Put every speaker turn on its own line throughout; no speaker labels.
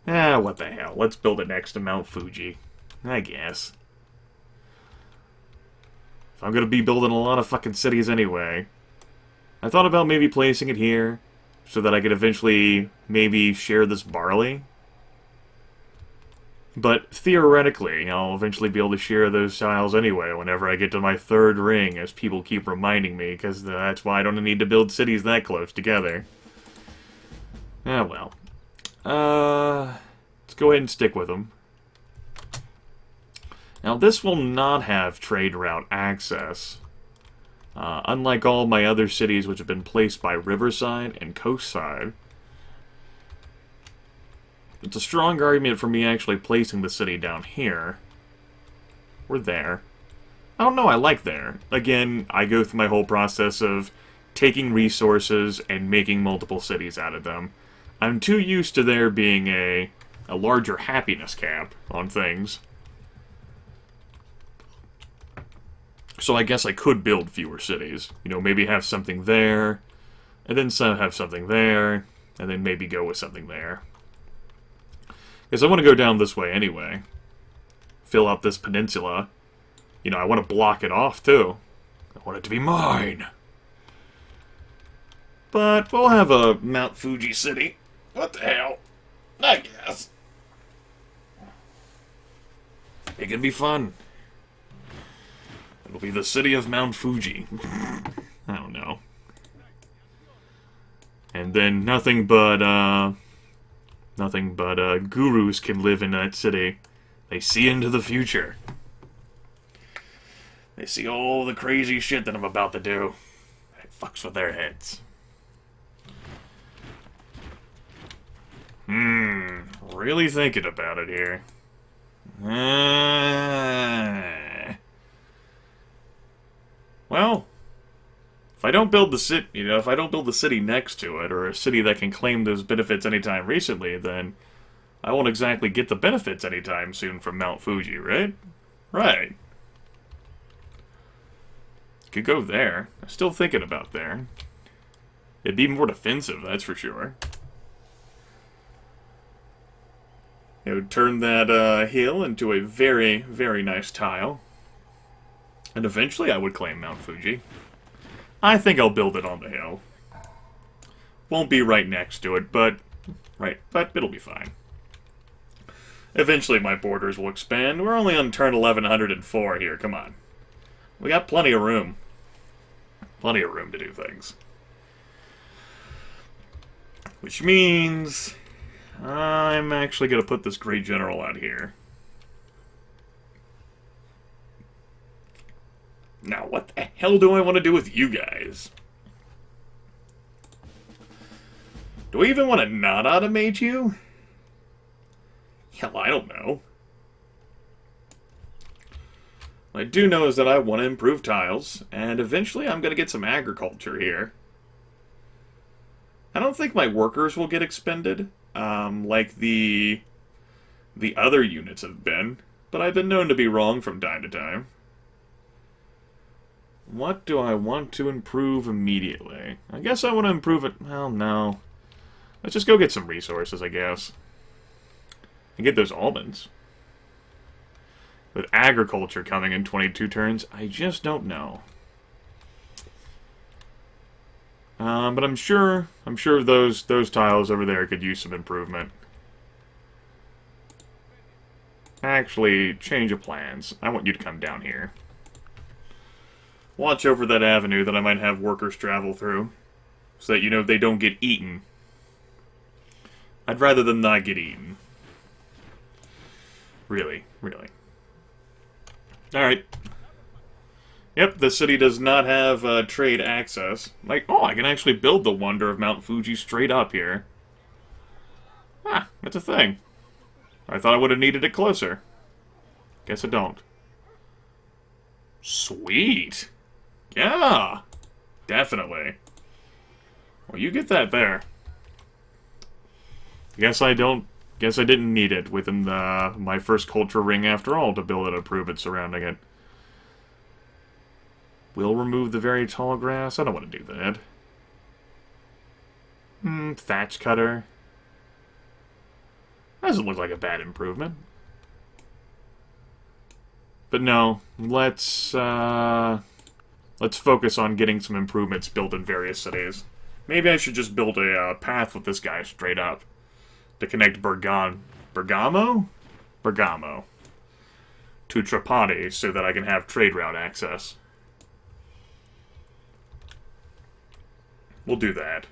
What the hell. Let's build it next to Mount Fuji. I guess. If I'm gonna be building a lot of fucking cities anyway. I thought about maybe placing it here, so that I could eventually maybe share this barley. But theoretically, I'll eventually be able to share those tiles anyway whenever I get to my third ring, as people keep reminding me, because that's why I don't need to build cities that close together. Ah, well. Let's go ahead and stick with them. Now, this will not have trade route access. Unlike all my other cities which have been placed by riverside and coastside, it's a strong argument for me actually placing the city down here. Or there. I don't know, I like there. Again, I go through my whole process of taking resources and making multiple cities out of them. I'm too used to there being a larger happiness cap on things. So I guess I could build fewer cities. You know, maybe have something there, and then have something there, and then maybe go with something there. Because I want to go down this way anyway. Fill out this peninsula. You know, I want to block it off, too. I want it to be mine. But we'll have a Mount Fuji city. What the hell? I guess. It can be fun. It'll be the city of Mount Fuji. I don't know. And then nothing but gurus can live in that city. They see into the future. They see all the crazy shit that I'm about to do. It fucks with their heads. Really thinking about it here. Well, if I don't build the city, if I don't build the city next to it, or a city that can claim those benefits anytime recently, then I won't exactly get the benefits anytime soon from Mount Fuji, right? Right. Could go there. I'm still thinking about there. It'd be more defensive, that's for sure. It would turn that hill into a very, very nice tile. And eventually I would claim Mount Fuji. I think I'll build it on the hill. Won't be right next to it, but it'll be fine. Eventually my borders will expand. We're only on turn 1104 here, come on. We got plenty of room. Plenty of room to do things. Which means I'm actually going to put this Great General out here. Now, what the hell do I want to do with you guys? Do I even want to not automate you? Hell, I don't know. What I do know is that I want to improve tiles, and eventually I'm going to get some agriculture here. I don't think my workers will get expended, like the other units have been, but I've been known to be wrong from time to time. What do I want to improve immediately? I guess I want to improve it. Well, no. Let's just go get some resources, I guess. And get those almonds. With agriculture coming in 22 turns, I just don't know. But I'm sure those tiles over there could use some improvement. Actually, change of plans. I want you to come down here. Watch over that avenue that I might have workers travel through, so that, they don't get eaten. I'd rather them not get eaten. Really, really. Alright. Yep, the city does not have trade access. I can actually build the wonder of Mount Fuji straight up here. Ah, that's a thing. I thought I would have needed it closer. Guess I don't. Sweet! Yeah! Definitely. Well, you get that there. Guess I didn't need it within my first culture ring after all to build an improvement surrounding it. We'll remove the very tall grass. I don't want to do that. Thatch cutter. Doesn't look like a bad improvement. But no, let's focus on getting some improvements built in various cities. Maybe I should just build a path with this guy straight up to connect Bergamo to Trapani so that I can have trade route access. We'll do that.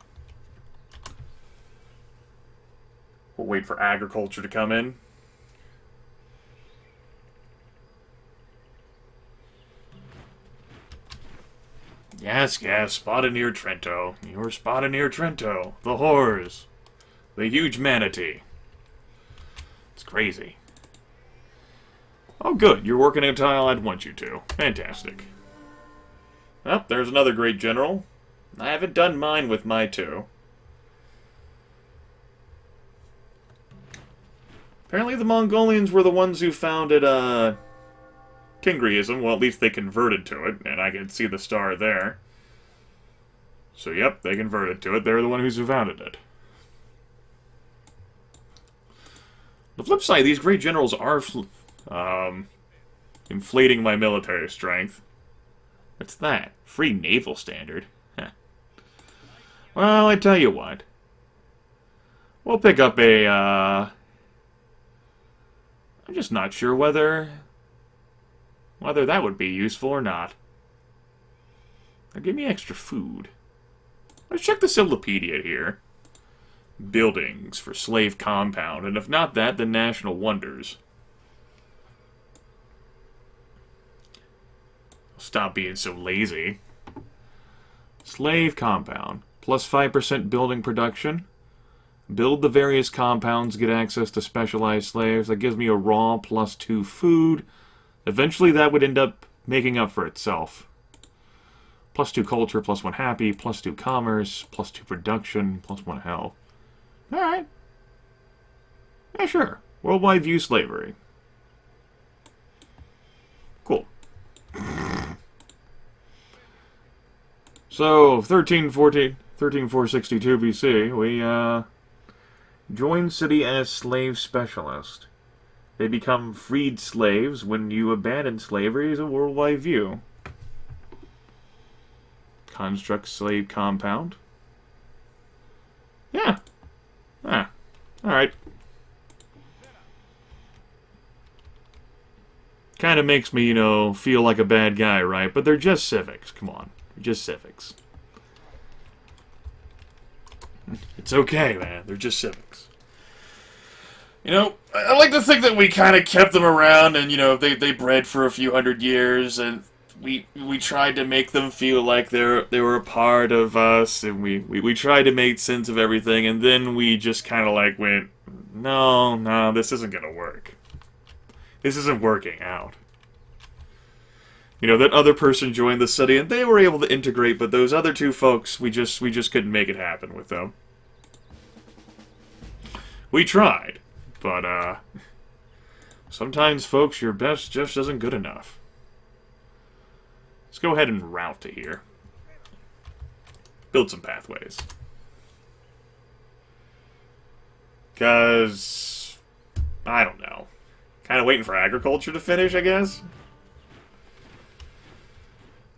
We'll wait for agriculture to come in. Yes, yes, spotted near Trento. You were spotted near Trento. The whores. The huge manatee. It's crazy. Oh, good. You're working a tile I'd want you to. Fantastic. Oh, there's another great general. I haven't done mine with my two. Apparently the Mongolians were the ones who founded, Kingryism. Well, at least they converted to it, and I can see the star there. So, yep, they converted to it. They're the one who founded it. The flip side, these great generals are inflating my military strength. What's that? Free naval standard? Huh. Well, I tell you what. We'll pick up a, I'm just not sure whether that would be useful or not. Now, give me extra food. Let's check the Cyclopedia here. Buildings for slave compound, and if not that, then national wonders. Stop being so lazy. Slave compound. Plus 5% building production. Build the various compounds, get access to specialized slaves. That gives me a raw plus 2 food. Eventually that would end up making up for itself. Plus 2 culture, plus 1 happy, plus 2 commerce, plus 2 production, plus 1 health. Alright. Yeah, sure. Worldwide view slavery. Cool. So, 13462 BC, we, join city as slave specialist. They become freed slaves when you abandon slavery as a worldwide view. Construct slave compound. Yeah. Ah. Alright. Kind of makes me, feel like a bad guy, right? But they're just civics. Come on. They're just civics. It's okay, man. They're just civics. I like to think that we kind of kept them around and, they bred for a few hundred years and we tried to make them feel like they were a part of us and we tried to make sense of everything and then we just kind of like went, no, this isn't going to work. This isn't working out. That other person joined the city and they were able to integrate, but those other two folks, we just couldn't make it happen with them. We tried. But, sometimes, folks, your best just isn't good enough. Let's go ahead and route to here. Build some pathways. Because, I don't know. Kind of waiting for agriculture to finish, I guess?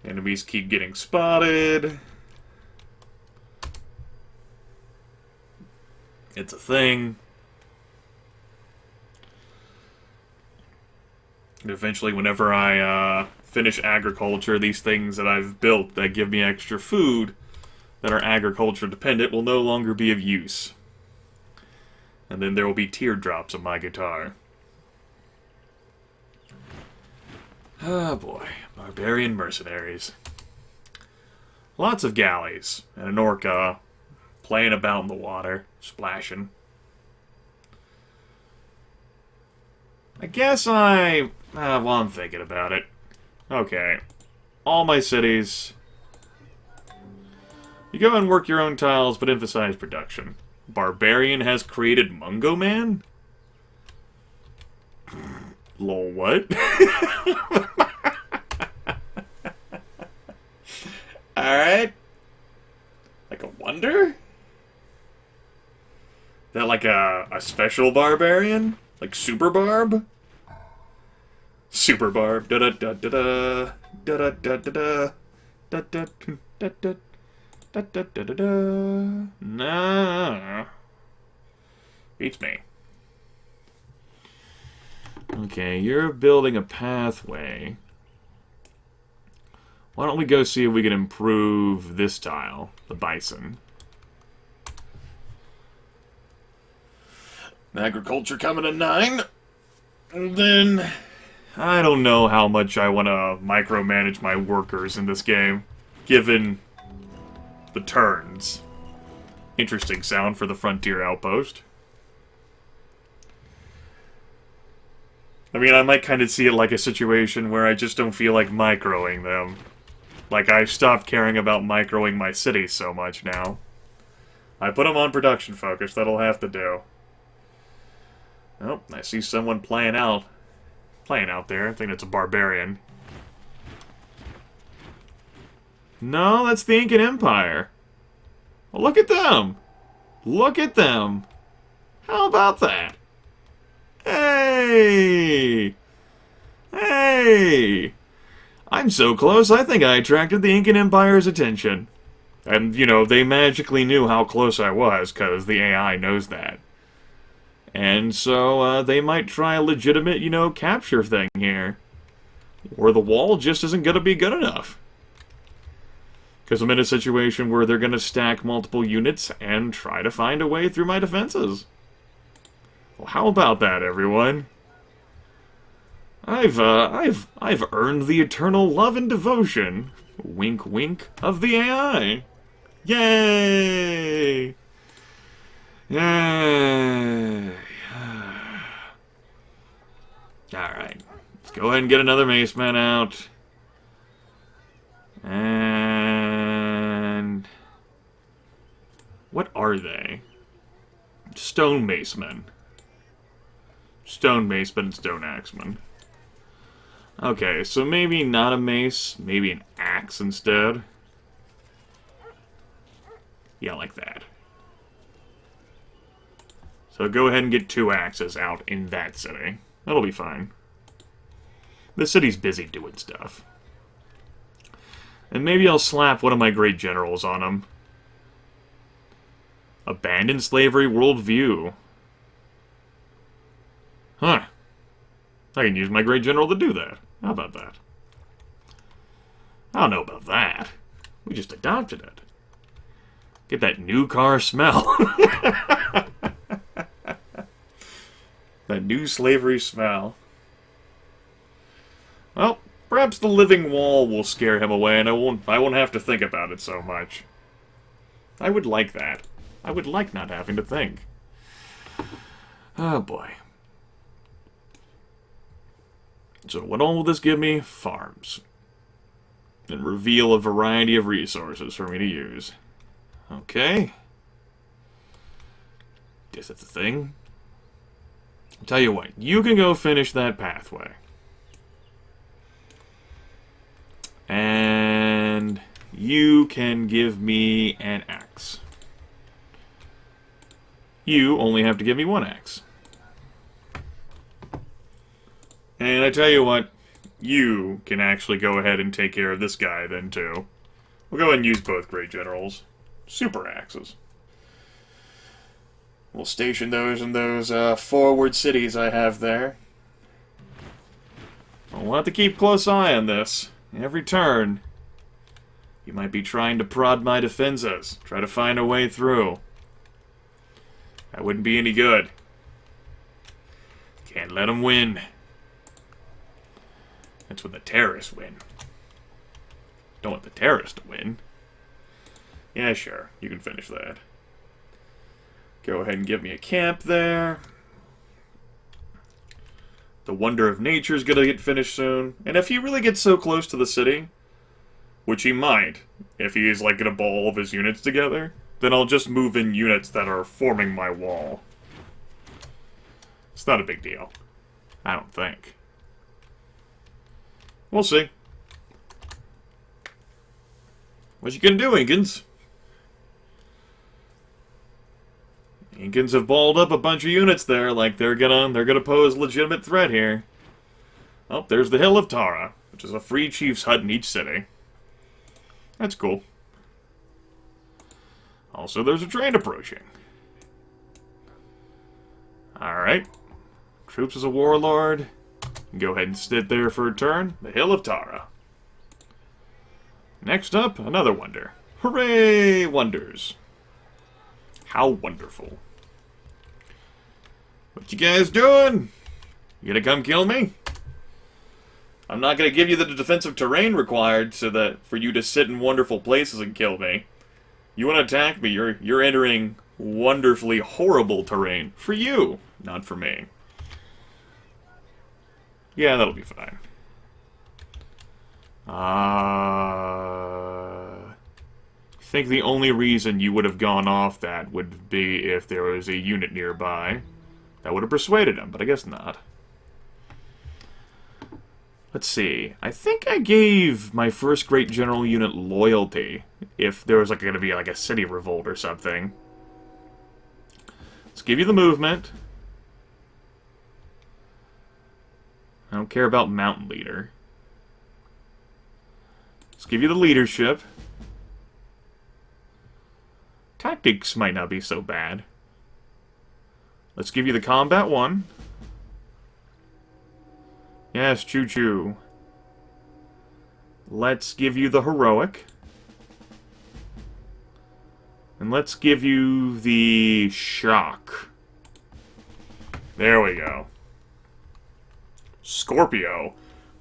Enemies keep getting spotted. It's a thing. And eventually, whenever I finish agriculture, these things that I've built that give me extra food that are agriculture dependent will no longer be of use. And then there will be teardrops on my guitar. Oh boy, barbarian mercenaries. Lots of galleys, and an orca playing about in the water, splashing. I guess I'm thinking about it. Okay. All my cities. You go and work your own tiles, but emphasize production. Barbarian has created Mungo Man? Lol, what? Alright. Like a wonder? That like a special barbarian? Like Super Barb? Super Barb. Da da da da da da da da da da da da da da da da da da. Nah. Beats me. Okay, you're building a pathway. Why don't we go see if we can improve this tile, the bison. Agriculture coming at 9. And then I don't know how much I want to micromanage my workers in this game, given the turns. Interesting sound for the frontier outpost. I mean, I might kind of see it like a situation where I just don't feel like microing them. Like, I stopped caring about microing my cities so much now. I put them on production focus, that'll have to do. Oh, I see someone playing out there. I think that's a barbarian. No, that's the Incan Empire. Well, look at them. Look at them. How about that? Hey! Hey! I'm so close, I think I attracted the Incan Empire's attention. And, you know, they magically knew how close I was, because the AI knows that. And so, they might try a legitimate, you know, capture thing here. Or the wall just isn't going to be good enough. Because I'm in a situation where they're going to stack multiple units and try to find a way through my defenses. Well, how about that, everyone? I've earned the eternal love and devotion, wink wink, of the AI. Yay! Yay! Alright, let's go ahead and get another Maceman out. And what are they? Stone Macemen. Stone Maceman and Stone Axeman. Okay, so maybe not a mace, maybe an axe instead. Yeah, like that. So go ahead and get 2 axes out in that city. That'll be fine. The city's busy doing stuff. And maybe I'll slap one of my great generals on him. Abandon slavery worldview. Huh. I can use my great general to do that. How about that? I don't know about that. We just adopted it. Get that new car smell. That new slavery smell. Well, perhaps the living wall will scare him away, and I won't have to think about it so much. I would like that. I would like not having to think. Oh boy. So what all will this give me? Farms. And reveal a variety of resources for me to use. Okay. Guess that's a thing. I'll tell you what, you can go finish that pathway. And you can give me an axe. You only have to give me 1 axe. And I tell you what, you can actually go ahead and take care of this guy then too. We'll go ahead and use both great generals. Super axes. We'll station those in those forward cities I have there. I'll have to keep close eye on this. Every turn, you might be trying to prod my defenses. Try to find a way through. That wouldn't be any good. Can't let them win. That's when the terrorists win. Don't want the terrorists to win. Yeah, sure. You can finish that. Go ahead and give me a camp there. The Wonder of Nature is going to get finished soon. And if he really gets so close to the city, which he might, if he is like going to ball all of his units together, then I'll just move in units that are forming my wall. It's not a big deal. I don't think. We'll see. What you gonna do, Incans? Incans have balled up a bunch of units there, like they're gonna pose a legitimate threat here. Oh, there's the Hill of Tara, which is a free chief's hut in each city. That's cool. Also, there's a train approaching. Alright. Troops as a warlord. Go ahead and sit there for a turn. The Hill of Tara. Next up, another wonder. Hooray! Wonders. How wonderful. What you guys doing? You gonna come kill me? I'm not gonna give you the defensive terrain required so that for you to sit in wonderful places and kill me. You wanna attack me, you're entering wonderfully horrible terrain. For you, not for me. Yeah, that'll be fine. I think the only reason you would have gone off that would be if there was a unit nearby. That would have persuaded him, but I guess not. Let's see. I think I gave my first Great General unit loyalty if there was going to be like a city revolt or something. Let's give you the movement. I don't care about Mountain Leader. Let's give you the leadership. Tactics might not be so bad. Let's give you the combat 1. Yes, choo-choo. Let's give you the heroic. And let's give you the shock. There we go. Scorpio.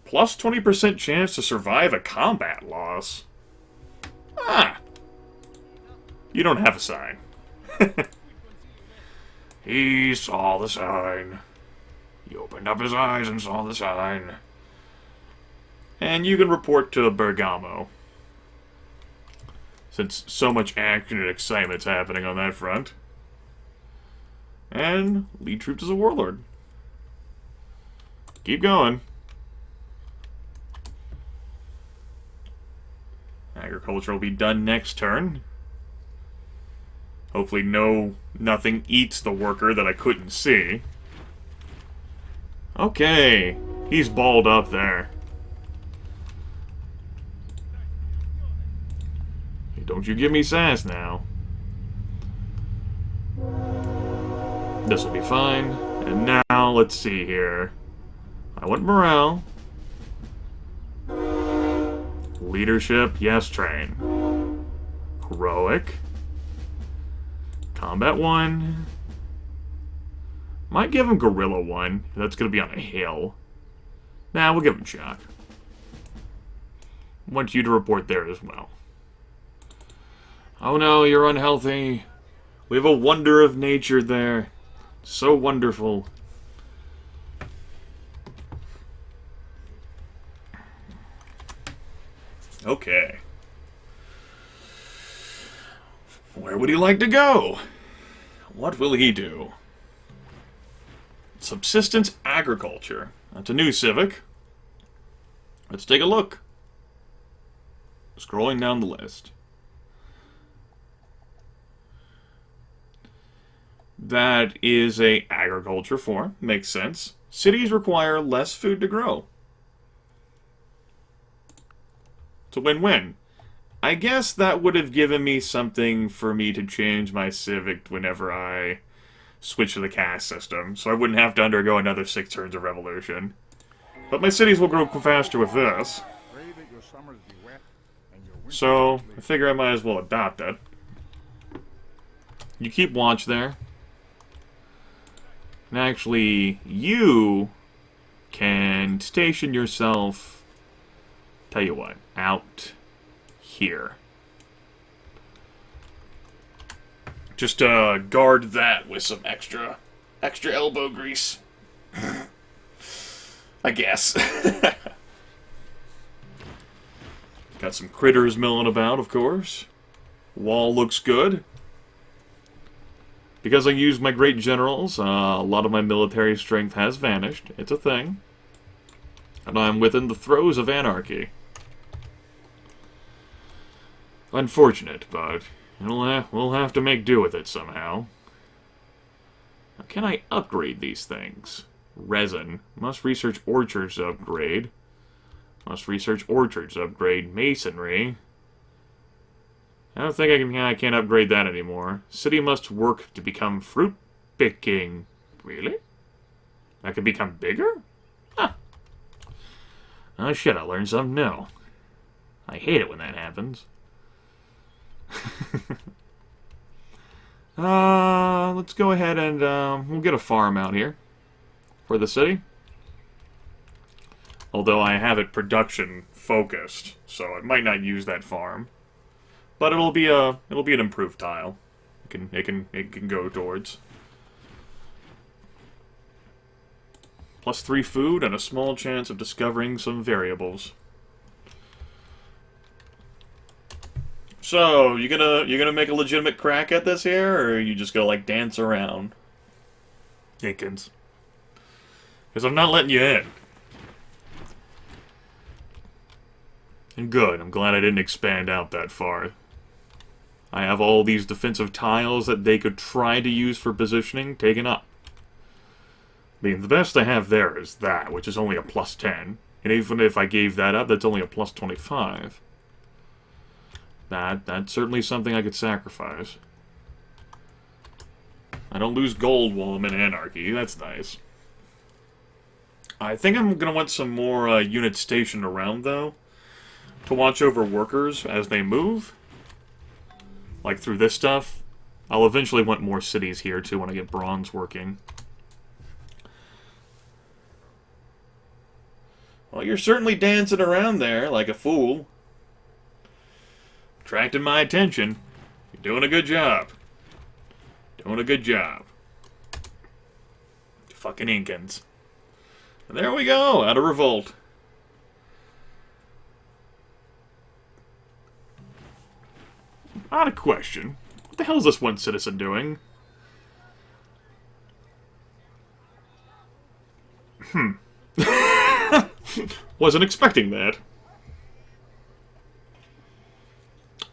Plus 20% chance to survive a combat loss. Ah. You don't have a sign. He saw the sign. He opened up his eyes and saw the sign. And you can report to Bergamo. Since so much action and excitement's happening on that front. And lead troops as a warlord. Keep going. Agriculture will be done next turn. Hopefully nothing eats the worker that I couldn't see. Okay, he's balled up there. Hey, don't you give me sass now. This will be fine. And now, let's see here. I want morale. Leadership, yes, train. Heroic. Combat 1. Might give him Guerrilla 1. That's going to be on a hill. Nah, we'll give him shock. Want you to report there as well. Oh no, you're unhealthy. We have a wonder of nature there. So wonderful. Okay. Where would he like to go? What will he do? Subsistence agriculture. That's a new civic. Let's take a look. Scrolling down the list. That is a agriculture form. Makes sense. Cities require less food to grow. It's a win-win. I guess that would have given me something for me to change my civic whenever I switch to the caste system, so I wouldn't have to undergo another 6 turns of revolution. But my cities will grow faster with this. So, I figure I might as well adopt it. You keep watch there. And actually, you can station yourself, tell you what, out here. Just guard that with some extra elbow grease. I guess. Got some critters milling about, of course. Wall looks good. Because I used my great generals, a lot of my military strength has vanished. It's a thing. And I'm within the throes of anarchy. Unfortunate, but we'll have to make do with it somehow. Now, can I upgrade these things? Resin. Must research orchards to upgrade. Must research orchards to upgrade. Masonry. I don't think I can't upgrade that anymore. City must work to become fruit picking. Really? That could become bigger? Huh. Oh shit, I learned something new. I hate it when that happens. Let's go ahead and we'll get a farm out here for the city. Although I have it production focused, so I might not use that farm. But it'll be an improved tile. It can go towards. +3 food and a small chance of discovering some variables. So, you gonna make a legitimate crack at this here, or are you just gonna like dance around? Dickens. Because I'm not letting you in. And good, I'm glad I didn't expand out that far. I have all these defensive tiles that they could try to use for positioning taken up. I mean, the best I have there is that, which is only a +10. And even if I gave that up, that's only a +25. That's certainly something I could sacrifice. I don't lose gold while I'm in Anarchy. That's nice. I think I'm going to want some more units stationed around, though, to watch over workers as they move. Like through this stuff. I'll eventually want more cities here, too, when I get bronze working. Well, you're certainly dancing around there like a fool. Attracting my attention. You're doing a good job. Doing a good job. Fucking Incans. And there we go, out of revolt. Odd question. What the hell is this one citizen doing? Wasn't expecting that.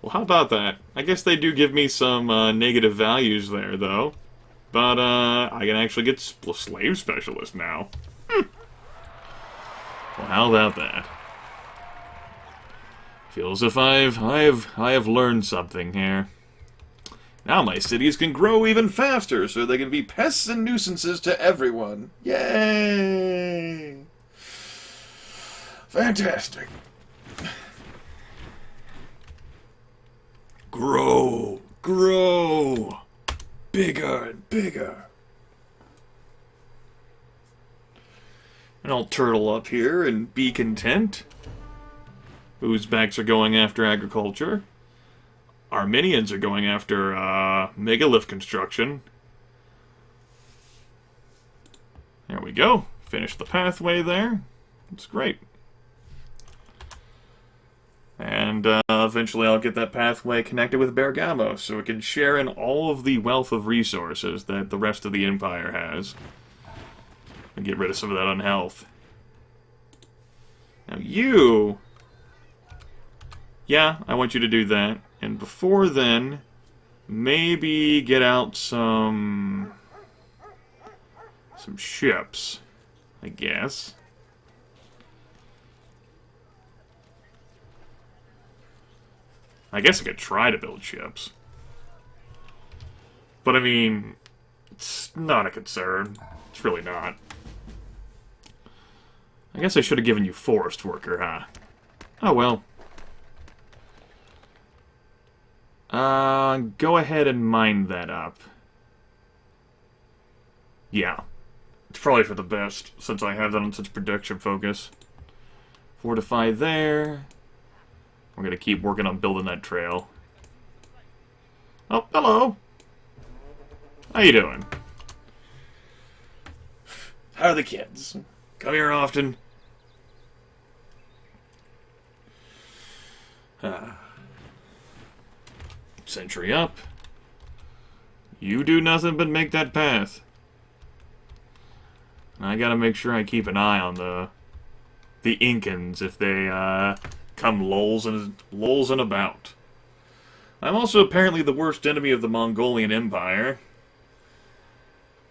Well, how about that? I guess they do give me some negative values there, though. But I can actually get slave specialist now. Well, how about that? Feels as if I have learned something here. Now my cities can grow even faster, so they can be pests and nuisances to everyone. Yay! Fantastic. Grow, grow, bigger and bigger. And I'll turtle up here and be content. Uzbeks are going after agriculture. Armenians are going after megalith construction. There we go. Finish the pathway there. It's great. And eventually I'll get that pathway connected with Bergamo, so it can share in all of the wealth of resources that the rest of the Empire has. And get rid of some of that unhealth. Now you... Yeah, I want you to do that. And before then, maybe get out some ships, I guess. I guess I could try to build ships. But I mean, it's not a concern. It's really not. I guess I should have given you forest worker, huh? Oh well. Go ahead and mine that up. Yeah. It's probably for the best, since I have that on such production focus. Fortify there. We're gonna keep working on building that trail. Oh, hello! How you doing? How are the kids? Come here often? Sentry up. You do nothing but make that path. I gotta make sure I keep an eye on the Incans if they come lolls about. I'm also apparently the worst enemy of the Mongolian Empire.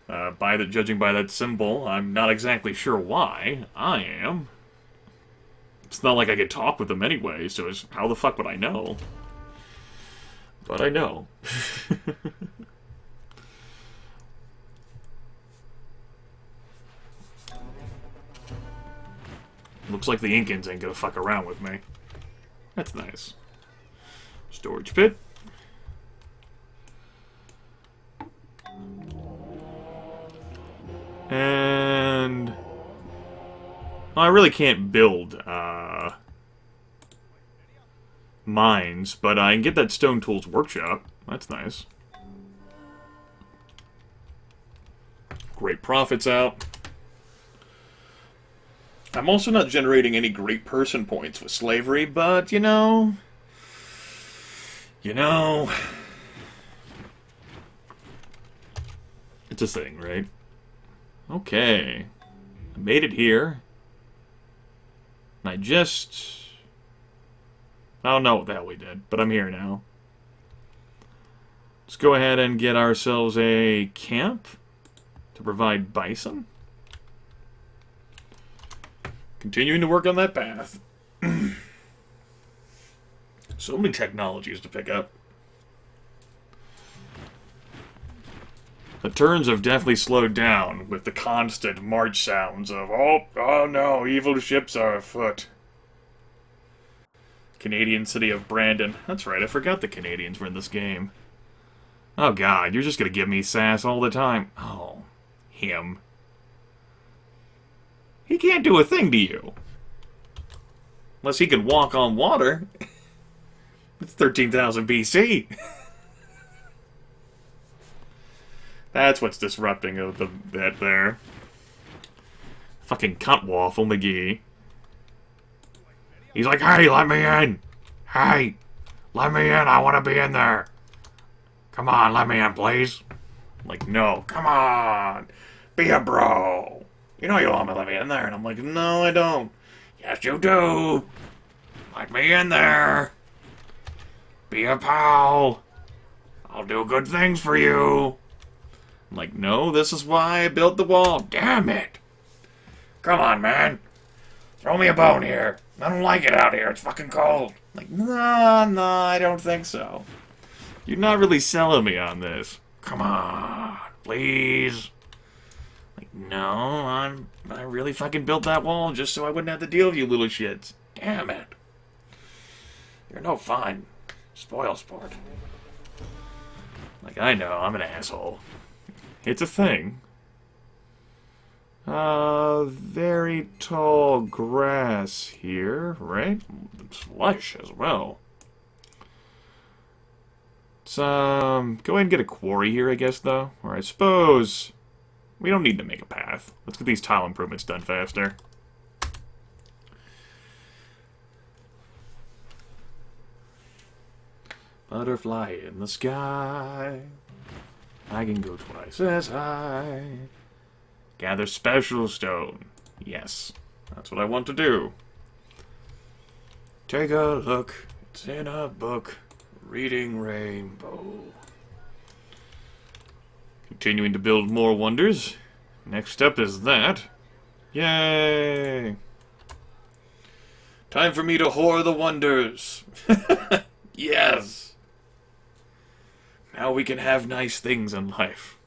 Judging by that symbol, I'm not exactly sure why. I am. It's not like I could talk with them anyway, so how the fuck would I know? But I know. Looks like the Incans ain't gonna fuck around with me. That's nice. Storage pit. And... well, I really can't build, mines, but I can get that Stone Tools Workshop. That's nice. Great profits out. I'm also not generating any great person points with slavery, but, you know... it's a thing, right? Okay. I made it here. And I don't know what the hell we did, but I'm here now. Let's go ahead and get ourselves a camp to provide bison. Continuing to work on that path. So many technologies to pick up. The turns have definitely slowed down with the constant march sounds of, oh no, evil ships are afoot. Canadian city of Brandon. That's right, I forgot the Canadians were in this game. Oh god, you're just gonna give me sass all the time. Oh, him. He can't do a thing to you. Unless he can walk on water. It's 13,000 BC. That's what's disrupting that there. Fucking cunt waffle McGee. He's like, hey, let me in. Hey, let me in. I want to be in there. Come on, let me in, please. I'm like, no, come on. Be a bro. You know you want me to let me in there. And I'm like, no, I don't. Yes, you do. Let me in there. Be a pal. I'll do good things for you. I'm like, no, this is why I built the wall. Damn it. Come on, man. Throw me a bone here. I don't like it out here. It's fucking cold. I'm like, no, I don't think so. You're not really selling me on this. Come on, please. Like, no, I really fucking built that wall just so I wouldn't have to deal with you little shits. Damn it. You're no fun. Spoil sport. Like, I know, I'm an asshole. It's a thing. Very tall grass here, right? It's lush as well. Let's, go ahead and get a quarry here, I guess, though. Or I suppose we don't need to make a path. Let's get these tile improvements done faster. Butterfly in the sky. I can go twice as high. Gather special stone. Yes, that's what I want to do. Take a look. It's in a book. Reading Rainbow. Continuing to build more wonders. Next up is that. Yay! Time for me to whore the wonders. Yes! Now we can have nice things in life.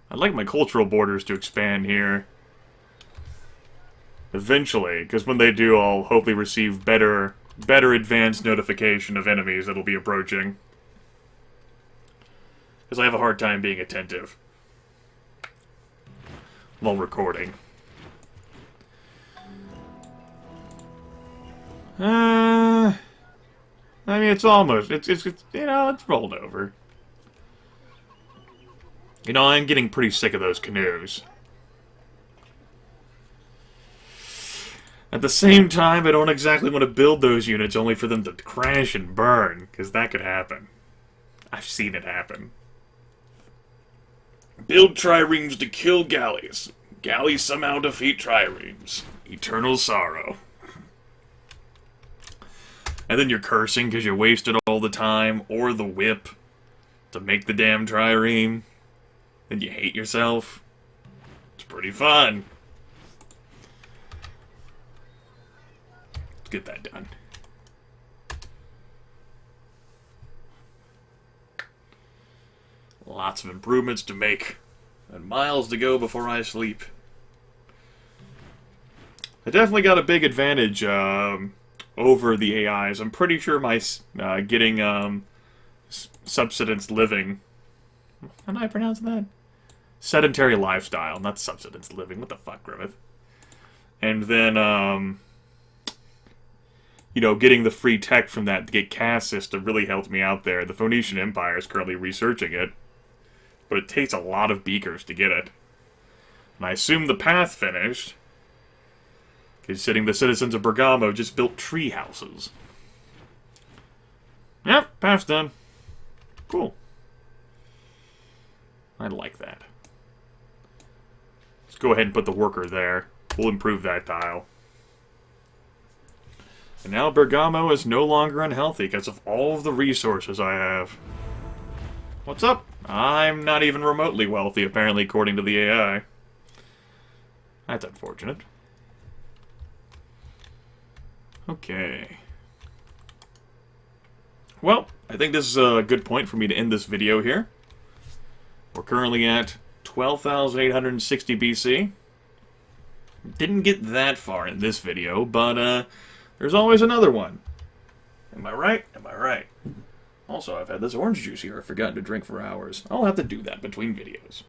I'd like my cultural borders to expand here. Eventually, because when they do, I'll hopefully receive better advanced notification of enemies that'll be approaching. Because I have a hard time being attentive while recording. I mean, it's almost, it's you know, it's rolled over. You know, I'm getting pretty sick of those canoes. At the same time, I don't exactly want to build those units only for them to crash and burn, because that could happen. I've seen it happen. Build triremes to kill galleys. Galleys somehow defeat triremes. Eternal sorrow. And then you're cursing because you wasted all the time, or the whip, to make the damn trireme. And you hate yourself. It's pretty fun. Let's get that done. Lots of improvements to make. And miles to go before I sleep. I definitely got a big advantage over the AIs. I'm pretty sure my getting subsistence living. How do I pronounce that? Sedentary lifestyle, not subsistence living. What the fuck, Grimith? And then, you know, getting the free tech from that to get caste system really helped me out there. The Phoenician Empire is currently researching it, but it takes a lot of beakers to get it. And I assume the path finished, considering the citizens of Bergamo just built tree houses. Yep, path's done. Cool. I like that. Let's go ahead and put the worker there. We'll improve that tile. And now Bergamo is no longer unhealthy because of all of the resources I have. What's up? I'm not even remotely wealthy, apparently, according to the AI. That's unfortunate. Okay. Well, I think this is a good point for me to end this video here. We're currently at 12,860 BC. Didn't get that far in this video, but there's always another one. Am I right? Am I right? Also, I've had this orange juice here I've forgotten to drink for hours. I'll have to do that between videos.